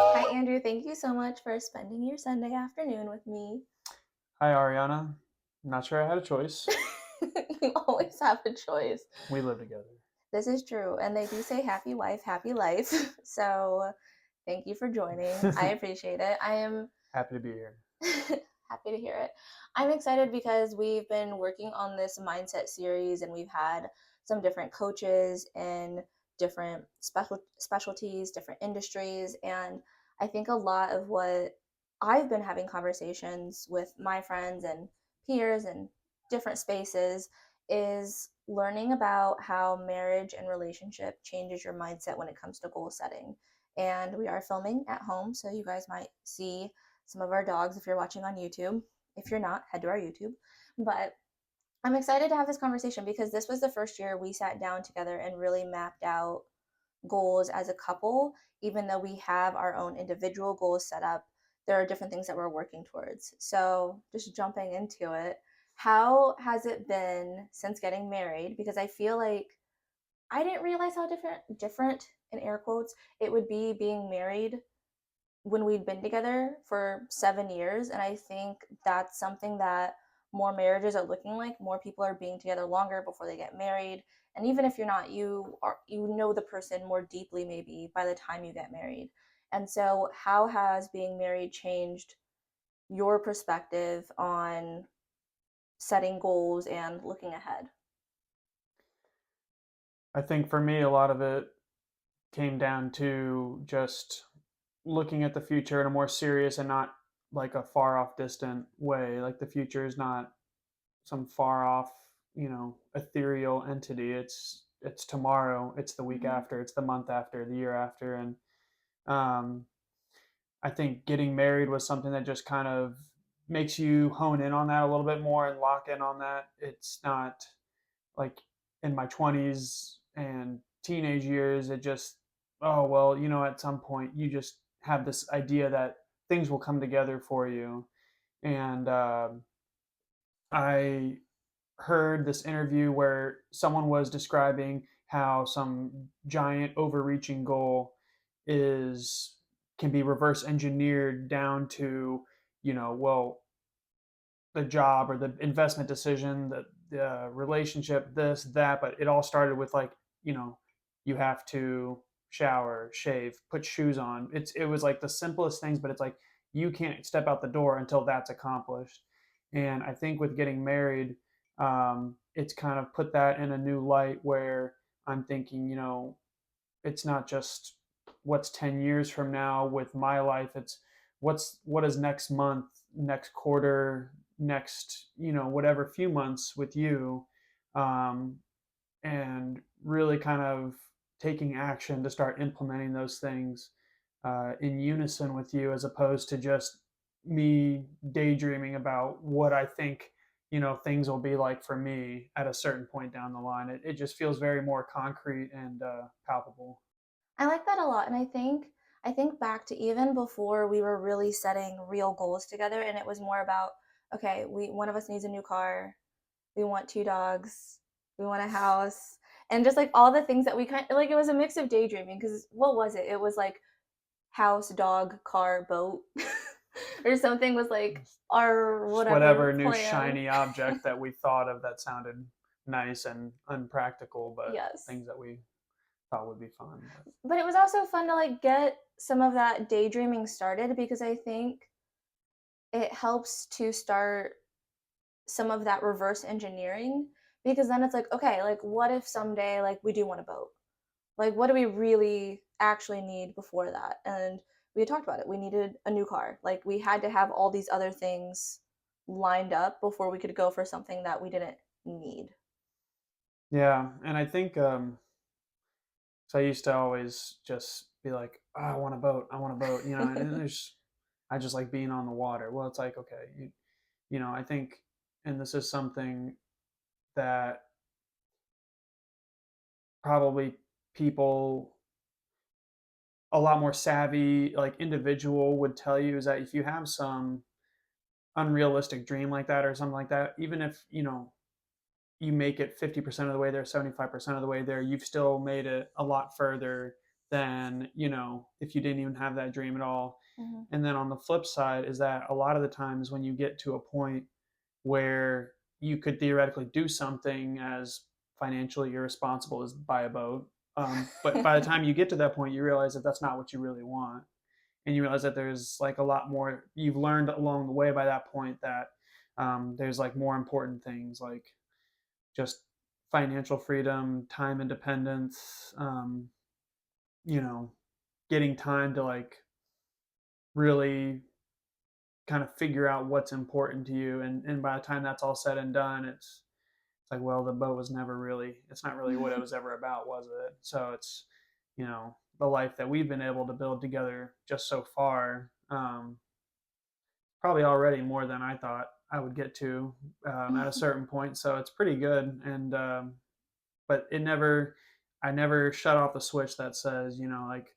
Hi, Andrew. Thank you so much for spending your Sunday afternoon with me. Hi, Arianna. Not sure I had a choice. You always have a choice. We live together. This is true. And they do say happy wife, happy life. So thank you for joining. I appreciate it. I am Happy to be here. happy to hear it. I'm excited because we've been working on this mindset series and we've had some different coaches in different specialties, different industries, and I think a lot of what I've been having conversations with my friends and peers and different spaces is learning about how marriage and relationship changes your mindset when it comes to goal setting. And we are filming at home, so you guys might see some of our dogs if you're watching on YouTube. If you're not, head to our YouTube. But I'm excited to have this conversation because this was the first year we sat down together and really mapped out goals as a couple. Even though we have our own individual goals set up, there are different things that we're working towards. So, just jumping into it, how has it been since getting married? Because I feel like I didn't realize how different in air quotes it would be being married when we'd been together for 7 years. And I think that's something that more marriages are looking like. More people are being together longer before they get married. And even if you're not, you know the person more deeply maybe by the time you get married. And so how has being married changed your perspective on setting goals and looking ahead? I think for me, a lot of it came down to just looking at the future in a more serious and not like a far off distant way. Like the future is not some far off, ethereal entity. It's tomorrow, it's the week Mm-hmm. after, it's the month after, the year after. And um, I think getting married was something that just kind of makes you hone in on that a little bit more and lock in on that. It's not like in my 20s and teenage years, it just, oh, well, at some point you just have this idea that things will come together for you. And I heard this interview where someone was describing how some giant overreaching goal is can be reverse engineered down to, well, the job or the investment decision, the relationship, this, that, but it all started with like, you know, you have to shower, shave, put shoes on. It was like the simplest things, but it's like you can't step out the door until that's accomplished. And I think with getting married, it's kind of put that in a new light where I'm thinking, it's not just what's 10 years from now with my life. It's what is next month, next quarter, next, whatever few months with you. um, and really kind of taking action to start implementing those things in unison with you, as opposed to just me daydreaming about what I think, things will be like for me at a certain point down the line. It just feels very more concrete and palpable. I like that a lot, and I think back to even before we were really setting real goals together, and it was more about okay, we one of us needs a new car, we want two dogs, we want a house, and just like all the things that we kind like. It was a mix of daydreaming because what was it? It was like house, dog, car, boat, or something was like our Just whatever whatever new plan. shiny object that we thought of that sounded nice and unpractical, but Yes. things that we thought would be fun. But But it was also fun to like get some of that daydreaming started because I think it helps to start some of that reverse engineering because then it's like okay, like what if someday like we do want a boat, like what do we really actually need before that? And we had talked about it, we needed a new car, like we had to have all these other things lined up before we could go for something that we didn't need. yeah, and I think so. I used to always just be like, oh, I want a boat, I want a boat, and there's I just like being on the water. Well, it's like okay, I think, and this is something that probably people a lot more savvy like individual would tell you, is that if you have some unrealistic dream like that or something like that, even if you make it 50% of the way there, 75% of the way there, you've still made it a lot further than, if you didn't even have that dream at all. Mhm. And then on the flip side is that a lot of the times when you get to a point where you could theoretically do something as financially irresponsible as buy a boat, but by the time you get to that point, you realize that that's not what you really want, and you realize that there's like a lot more you've learned along the way by that point, that there's like more important things like just financial freedom, time independence, you know, getting time to like really kind of figure out what's important to you. And by the time that's all said and done, it's like, well, the boat was never really, it's not really what it was ever about, was it? So it's, the life that we've been able to build together just so far, probably already more than I thought I would get to at a certain point. So it's pretty good. And, but I never shut off the switch that says, like,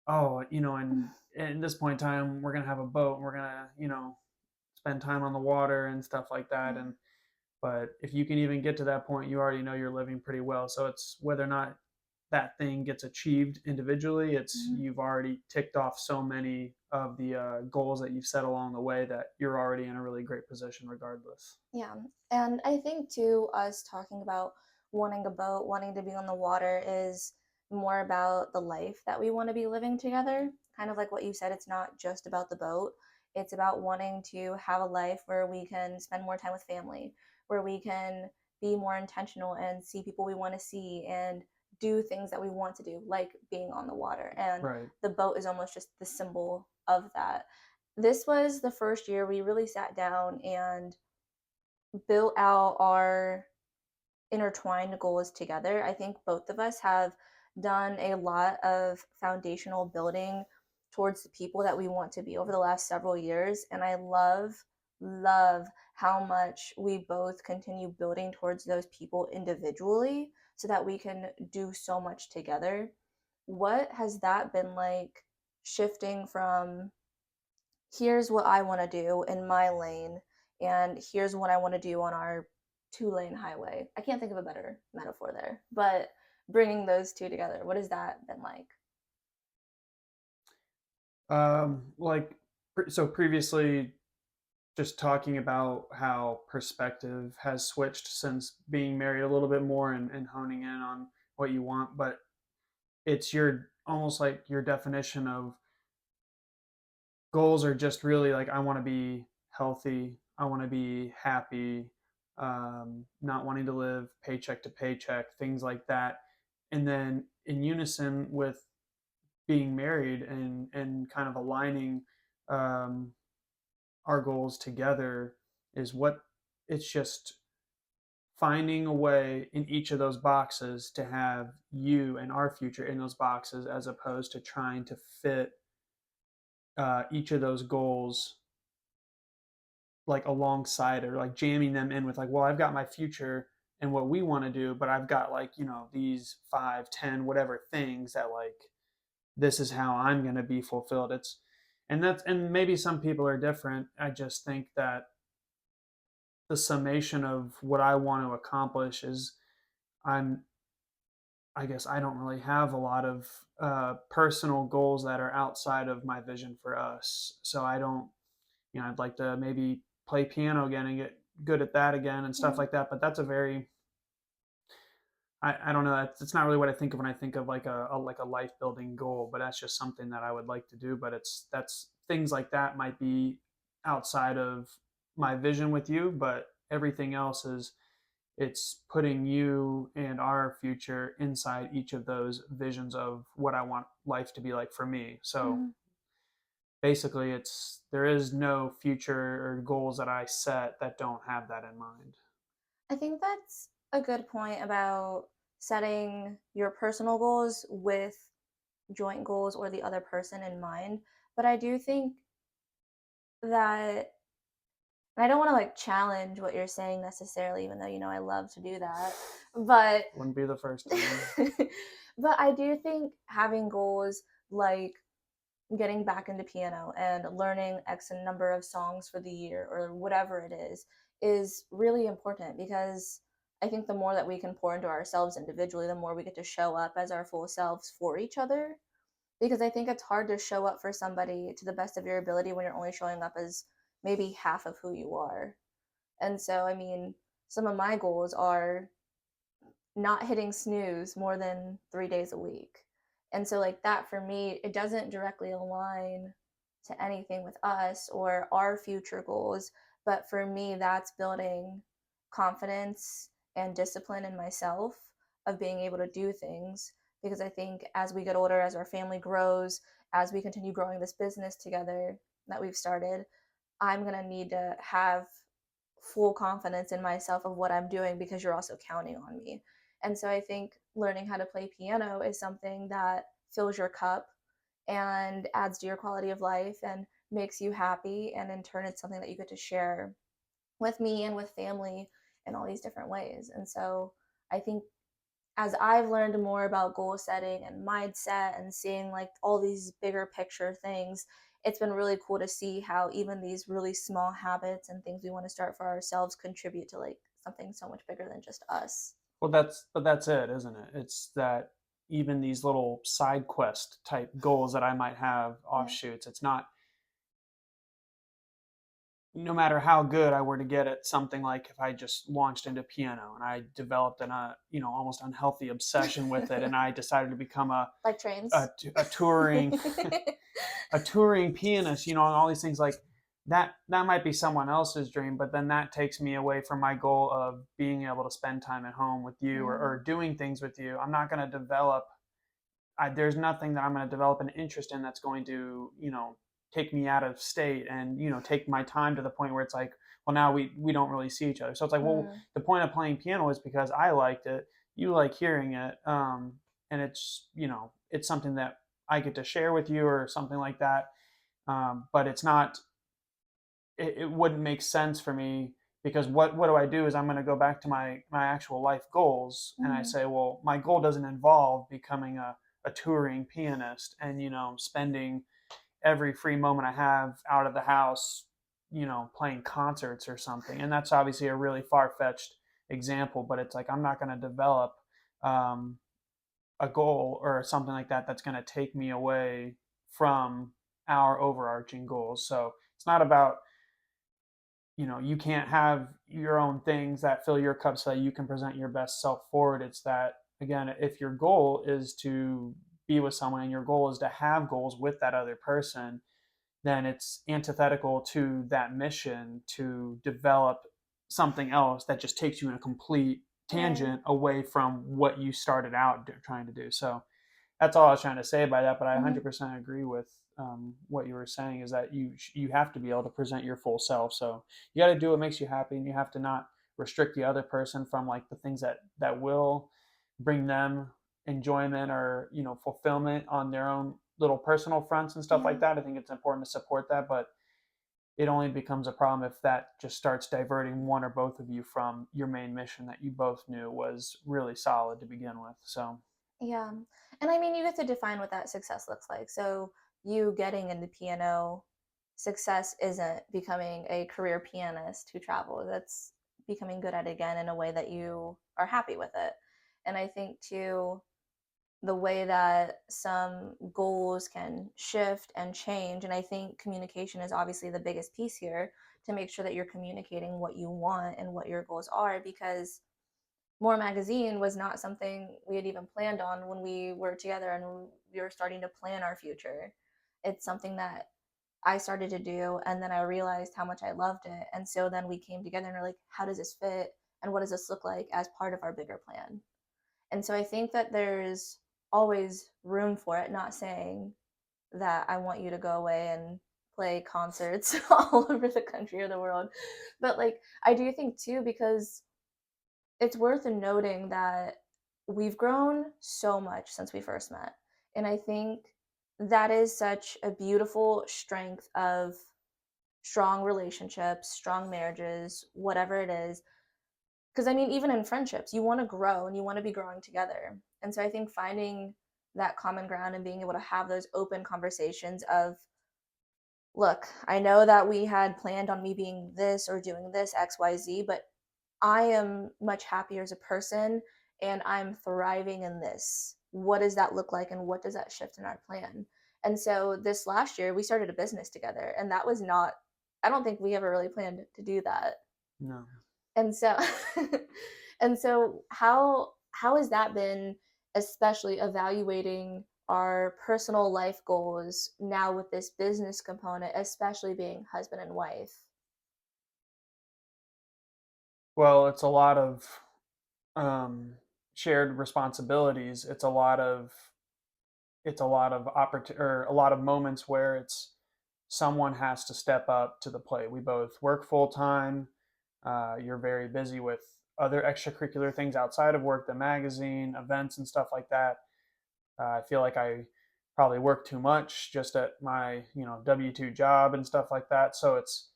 oh, in this point in time, we're going to have a boat and we're going to, spend time on the water and stuff like that. Yeah. But if you can even get to that point, you already know you're living pretty well. So it's whether or not that thing gets achieved individually, it's Mhm. you've already ticked off so many of the goals that you've set along the way that you're already in a really great position regardless. Yeah. And I think too, us talking about wanting a boat, wanting to be on the water is more about the life that we want to be living together. Kind of like what you said, it's not just about the boat. It's about wanting to have a life where we can spend more time with family, where we can be more intentional and see people we want to see and do things that we want to do, like being on the water. And Right. the boat is almost just the symbol of that. This was the first year we really sat down and built out our intertwined goals together. I think both of us have done a lot of foundational building towards the people that we want to be over the last several years. And I love how much we both continue building towards those people individually so that we can do so much together. What has that been like shifting from here's what I want to do in my lane, and here's what I want to do on our two-lane highway. I can't think of a better metaphor there, but bringing those two together, what has that been like? Like, so previously, just talking about how perspective has switched since being married a little bit more, and honing in on what you want, but it's your almost like your definition of goals are just really like, I want to be healthy, I want to be happy, not wanting to live paycheck to paycheck, things like that. And then in unison with being married, and kind of aligning um, our goals together, is what it's just finding a way in each of those boxes to have you and our future in those boxes, as opposed to trying to fit each of those goals like alongside, or like jamming them in with like, well, I've got my future and what we want to do, but I've got like, these 5, 10, whatever things that like, this is how I'm going to be fulfilled. And maybe some people are different. I just think that the summation of what I want to accomplish is, I'm I guess I don't really have a lot of personal goals that are outside of my vision for us. So I don't, I'd like to maybe play piano again and get good at that again and stuff Mhm. like that. But that's a very, I don't know. It's not really what I think of when I think of like like a life building goal. But that's just something that I would like to do. But that's things like that might be outside of my vision with you. But everything else is, it's putting you and our future inside each of those visions of what I want life to be like for me. So Mhm. basically, it's there is no future or goals that I set that don't have that in mind. I think that's a good point about setting your personal goals with joint goals or the other person in mind. But I do think that, and I don't want to like challenge what you're saying necessarily, even though I love to do that. But Wouldn't be the first time. but I do think having goals like getting back into piano and learning X number of songs for the year or whatever it is really important because I think the more that we can pour into ourselves individually, the more we get to show up as our full selves for each other. Because I think it's hard to show up for somebody to the best of your ability when you're only showing up as maybe half of who you are. And so, I mean, some of my goals are not hitting snooze more than 3 days a week. And so, like, that for me, it doesn't directly align to anything with us or our future goals. But for me, that's building confidence and discipline in myself of being able to do things. Because I think as we get older, as our family grows, as we continue growing this business together that we've started, I'm going to need to have full confidence in myself of what I'm doing because you're also counting on me. And so I think learning how to play piano is something that fills your cup and adds to your quality of life and makes you happy. And in turn, it's something that you get to share with me and with family in all these different ways. And so I think as I've learned more about goal setting and mindset and seeing like all these bigger picture things, it's been really cool to see how even these really small habits and things we want to start for ourselves contribute to like something so much bigger than just us. Well, that's it, isn't it? It's that even these little side quest type goals that I might have Yeah. offshoots, it's not, no matter how good I were to get at something, like if I just launched into piano and I developed an almost unhealthy obsession with it, and I decided to become Like a, trains. a touring a touring pianist, and all these things, like that might be someone else's dream, but then that takes me away from my goal of being able to spend time at home with you, or Mhm. doing things with you. I'm not going to develop, there's nothing that I'm going to develop an interest in that's going to, take me out of state and, take my time to the point where it's like, well, now we don't really see each other. So it's like, well, Mm. the point of playing piano is because I liked it, you like hearing it, and it's something that I get to share with you or something like that. But it's not, it wouldn't make sense for me, because what do I do is I'm going to go back to my actual life goals, and I Mhm. say, well, my goal doesn't involve becoming a touring pianist and, spending every free moment I have out of the house, playing concerts or something. And that's obviously a really far-fetched example, but it's like I'm not going to develop um, a goal or something like that that's going to take me away from our overarching goals. So it's not about, you can't have your own things that fill your cup so that you can present your best self forward. It's that, again, if your goal is to be with someone and your goal is to have goals with that other person, then it's antithetical to that mission to develop something else that just takes you in a complete Right. tangent away from what you started out trying to do. So that's all I was trying to say by that. But I Mhm. 100% agree with what you were saying, is that you have to be able to present your full self. So you got to do what makes you happy, and you have to not restrict the other person from like the things that will bring them enjoyment or fulfillment on their own little personal fronts and stuff Yeah. like that. I think it's important to support that, but it only becomes a problem if that just starts diverting one or both of you from your main mission that you both knew was really solid to begin with. So Yeah. And I mean, you get to define what that success looks like. So, you getting into piano, success isn't becoming a career pianist who travels. That's becoming good at it again in a way that you are happy with it. And I think, too, the way that some goals can shift and change. And I think communication is obviously the biggest piece here to make sure that you're communicating what you want and what your goals are because more Magazine was not something we had even planned on when we were together and we were starting to plan our future. It's something that I started to do, and then I realized how much I loved it. And so then we came together and we're like, how does this fit? And what does this look like as part of our bigger plan? And so I think that there's always room for it, not saying that I want you to go away and play concerts all over the country or the world. But like, I do think too, because it's worth noting that we've grown so much since we first met. And I think that is such a beautiful strength of strong relationships, strong marriages, whatever it is. Because I mean, even in friendships, you want to grow and you want to be growing together. And so I think finding that common ground and being able to have those open conversations of, look, I know that we had planned on me being this or doing this, XYZ, but I am much happier as a person and I'm thriving in this. What does that look like and what does that shift in our plan? And so this last year we started a business together and that was not, I don't think we ever really planned to do that. No. And so and so how has that been, especially evaluating our personal life goals now with this business component, especially being husband and wife? Well, it's a lot of um, shared responsibilities. It's a lot of or a lot of moments where it's someone has to step up to the plate. We both work full time. You're very busy with other extracurricular things outside of work, the magazine, events, and stuff like that. I feel like I probably work too much just at my W-2 job and stuff like that. So it's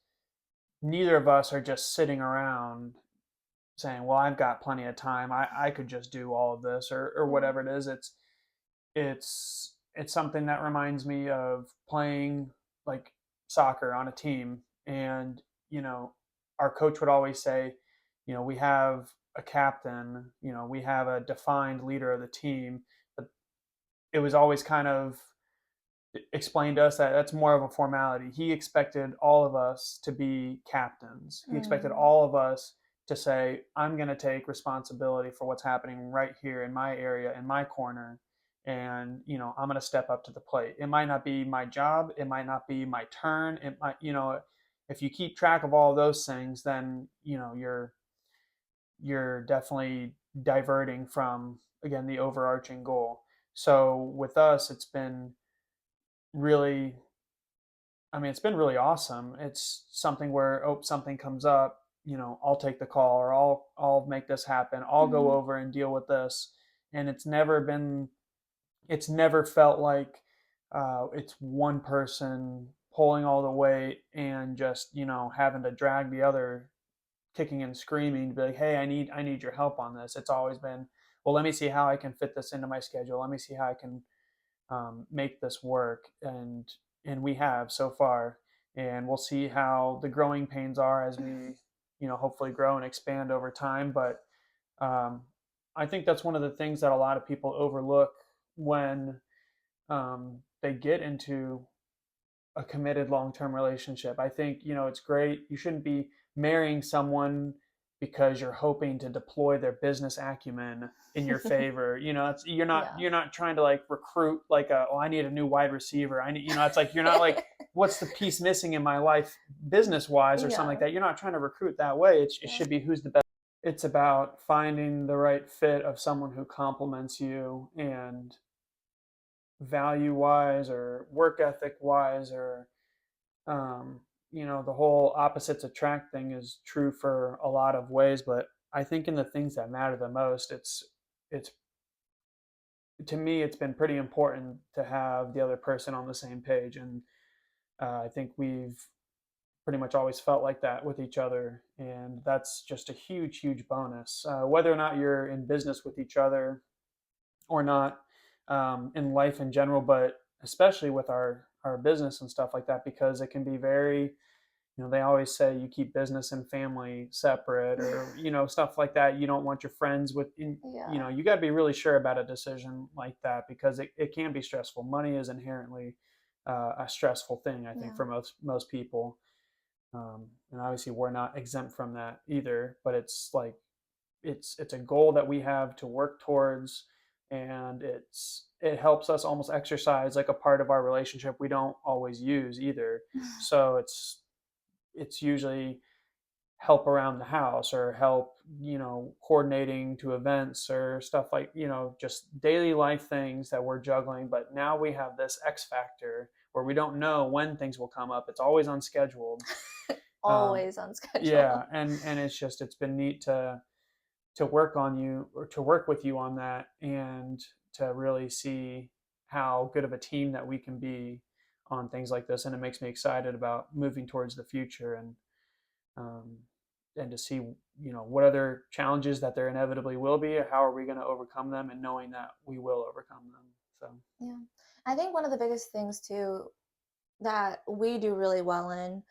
neither of us are just sitting around saying, "Well, I've got plenty of time. I could just do all of this," or Yeah. whatever it is. It's something that reminds me of playing like soccer on a team, and our coach would always say, we have a captain, we have a defined leader of the team, but it was always kind of explained to us that that's more of a formality. He expected all of us to be captains. He expected Mm, all of us to say, I'm going to take responsibility for what's happening right here in my area, in my corner. And, I'm going to step up to the plate. It might not be my job. It might not be my turn. It might, if you keep track of all of those things, then, you're definitely diverting from, again, the overarching goal. So with us, really it's been really awesome. It's something where, oh, something comes up, I'll take the call, or I'll make this happen. I'll go mhm, over and deal with this. And it's never felt like it's one person pulling all the weight and just, having to drag the other kicking and screaming to be like, hey, I need your help on this. It's always been, well, let me see how I can fit this into my schedule. Let me see how I can make this work, and we have so far, and we'll see how the growing pains are as we hopefully grow and expand over time. But um, I think that's one of the things that a lot of people overlook when they get into a committed long-term relationship. I think, it's great. You shouldn't be marrying someone because you're hoping to deploy their business acumen in your favor. It's you're not yeah. you're not trying to like recruit like oh, I need a new wide receiver. I need, it's like you're not like, what's the piece missing in my life business wise or something like Yeah, that. You're not trying to recruit that way. It yeah, should be who's the best. It's about finding the right fit of someone who complements you, and value wise or work ethic wise, or um, the whole opposites attract thing is true for a lot of ways, but I think in the things that matter the most, it's to me, it's been pretty important to have the other person on the same page, and I think we've pretty much always felt like that with each other, and that's just a huge, huge bonus. Whether or not you're in business with each other or not, in life in general, but especially with our business and stuff like that, because it can be very, they always say you keep business and family separate, or stuff like that. You don't want your friends yeah, you got to be really sure about a decision like that, because it can be stressful. Money is inherently a stressful thing, I think, yeah. for most people, and obviously we're not exempt from that either. But it's like it's a goal that we have to work towards, and it helps us almost exercise like a part of our relationship we don't always use either. So it's usually help around the house, or help, coordinating to events or stuff like, just daily life things that we're juggling. But now we have this X factor where we don't know when things will come up. It's always unscheduled. Always on Yeah, schedule. and it's been neat to work on you, or to work with you on that, and to really see how good of a team that we can be on things like this. And it makes me excited about moving towards the future, um, and to see, what other challenges that there inevitably will be. How are we going to overcome them, and knowing that we will overcome them. So Yeah. I think one of the biggest things too that we do really well in,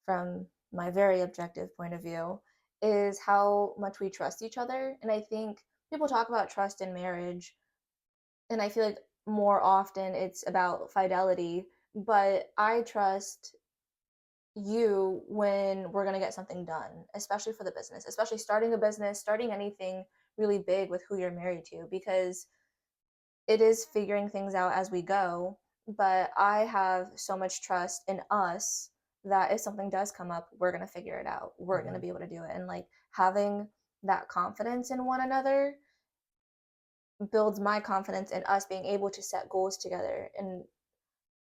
from my very objective point of view, is how much we trust each other. And I think people talk about trust in marriage, and I feel like more often it's about fidelity, but I trust you when we're going to get something done, especially for the business, especially starting a business, starting anything really big with who you're married to, because it is figuring things out as we go. But I have so much trust in us that if something does come up, we're going to figure it out. We're going to Mhm. be able to do it. And like having that confidence in one another builds my confidence in us being able to set goals together. And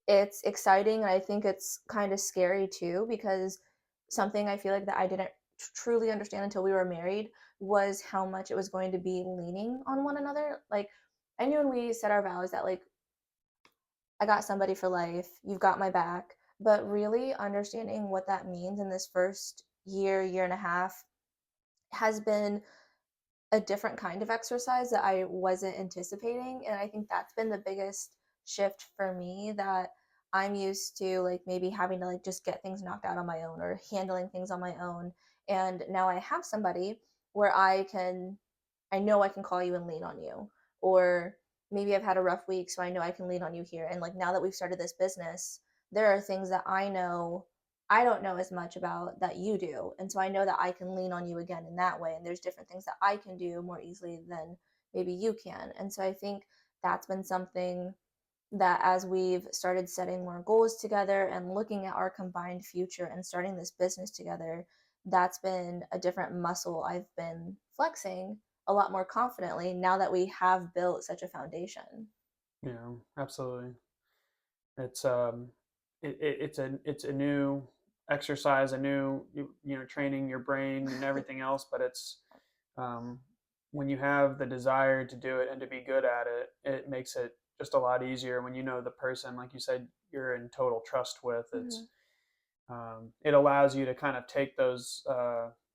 it's exciting, and I think it's kind of scary too, because something I feel like that I didn't truly understand until we were married was how much it was going to be leaning on one another. Like I knew when we set our vows that like I got somebody for life, you've got my back, but really understanding what that means in this first year, year and a half has been a different kind of exercise that I wasn't anticipating. And I think that's been the biggest shift for me, that I'm used to like maybe having to like just get things knocked out on my own or handling things on my own. And now I have somebody where I know I can call you and lean on you. Or maybe I've had a rough week, so I know I can lean on you here. And like now that we've started this business, there are things that I know I don't know as much about that you do. And so I know that I can lean on you again in that way. And there's different things that I can do more easily than maybe you can. And so I think that's been something that as we've started setting more goals together and looking at our combined future and starting this business together, that's been a different muscle I've been flexing a lot more confidently now that we have built such a foundation. Yeah, absolutely. It's it's a new exercise, a new training your brain and everything else. But it's um, when you have the desire to do it and to be good at it, it makes it just a lot easier when you know the person, like you said, you're in total trust with. Mhm. It allows you to kind of take those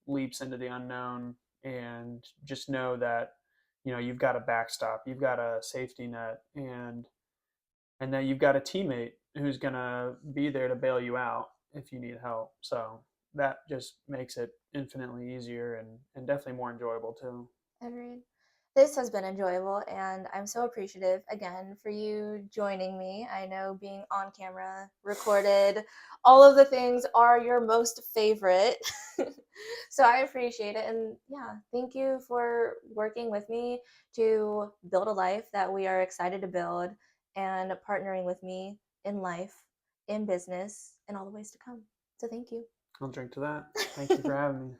leaps into the unknown and just know that you've got a backstop, you've got a safety net, and then you've got a teammate who's going to be there to bail you out if you need help. So that just makes it infinitely easier and definitely more enjoyable too. Agreed. This has been enjoyable, and I'm so appreciative again for you joining me. I know being on camera, recorded, all of the things are your most favorite. So I appreciate it. And yeah, thank you for working with me to build a life that we are excited to build and partnering with me in life, in business, and all the ways to come. So thank you. I'll drink to that. Thank you for having me.